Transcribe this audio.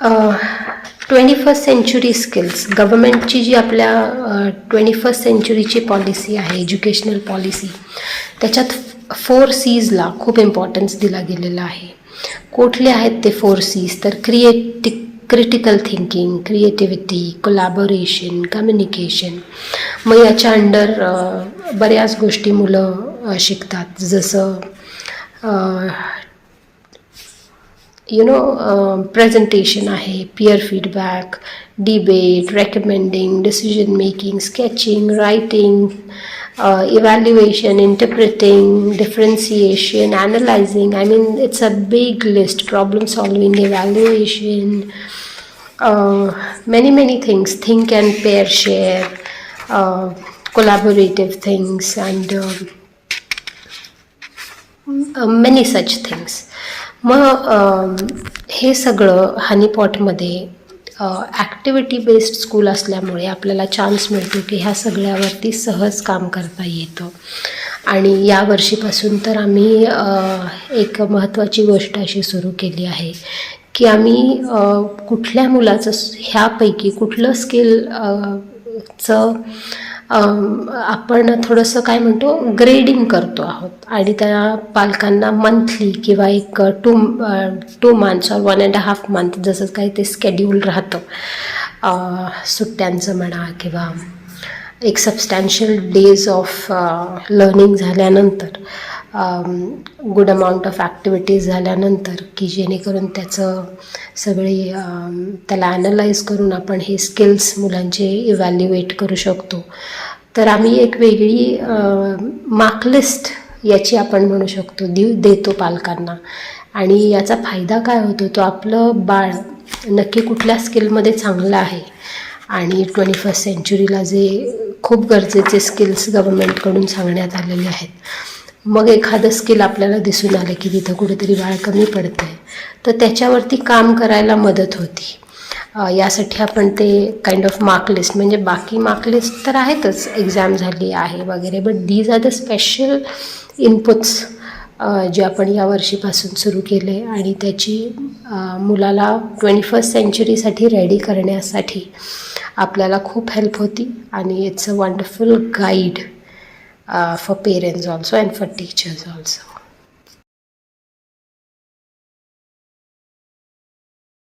21st century skills गव्हर्मेंटची जी आपल्या 21st सेंचुरीची policy आहे, educational policy, त्याच्यात 4 C'ला खूप इम्पॉर्टन्स दिला गेलेला आहे. कुठले आहेत ते 4 C's? तर critical thinking, creativity, collaboration, communication. मग याच्या अंडर बऱ्याच गोष्टी मुलं शिकतात, जसं प्रेझेंटेशन आहे, peer feedback, debate, recommending, decision making, sketching, writing, evaluation, interpreting, differentiation, analyzing. I mean, it's a big list. Problem solving, evaluation, many things. Think and pair share, collaborative things, and many such things. मग हे सगळं हनीपॉटमध्ये activity based school असल्यामुळे आपल्याला chance मिळतो की ह्या सगळ्यावरती सहज काम करता येतं. आणि या वर्षीपासून तर आम्ही एक महत्त्वाची गोष्ट अशी सुरू केली आहे की आम्ही कुठल्या मुलाचं ह्यापैकी कुठलं स्किलचं आपण थोडंसं काय म्हणतो ग्रेडिंग करतो आहोत. आणि त्या पालकांना मंथली किंवा एक 2 months or 1.5 month जसं काही ते स्केड्यूल राहतं सुट्ट्यांचं म्हणा, किंवा एक सबस्टॅन्शियल डेज ऑफ लर्निंग झाल्यानंतर, गुड अमाऊंट ऑफ ॲक्टिव्हिटीज झाल्यानंतर, की जेणेकरून त्याचं सगळे त्याला ॲनलाइज करून आपण हे स्किल्स मुलांचे इव्हॅल्युएट करू शकतो. तर आम्ही एक वेगळी मार्कलिस्ट याची आपण म्हणू शकतो देतो पालकांना. आणि याचा फायदा काय होतो, तो आपलं बाळ नक्की कुठल्या स्किलमध्ये चांगलं आहे आणि 21st सेंचुरीला जे खूप गरजेचे स्किल्स गव्हर्मेंटकडून सांगण्यात आलेले आहेत. मग एखादं स्किल आपल्याला दिसून आलं की तिथं कुठेतरी बाळ कमी पडतं आहे, तर त्याच्यावरती काम करायला मदत होती. यासाठी आपण ते काइंड ऑफ मार्कलिस्ट, म्हणजे बाकी मार्कलिस्ट तर आहेतच, एक्झाम झाली आहे वगैरे, but these are the special inputs जे आपण या वर्षीपासून सुरू केले. आणि त्याची मुलाला 21st सेंचुरीसाठी रेडी करण्यासाठी आपल्याला खूप हेल्प होती. आणि it's a wonderful guide for parents also and for teachers also.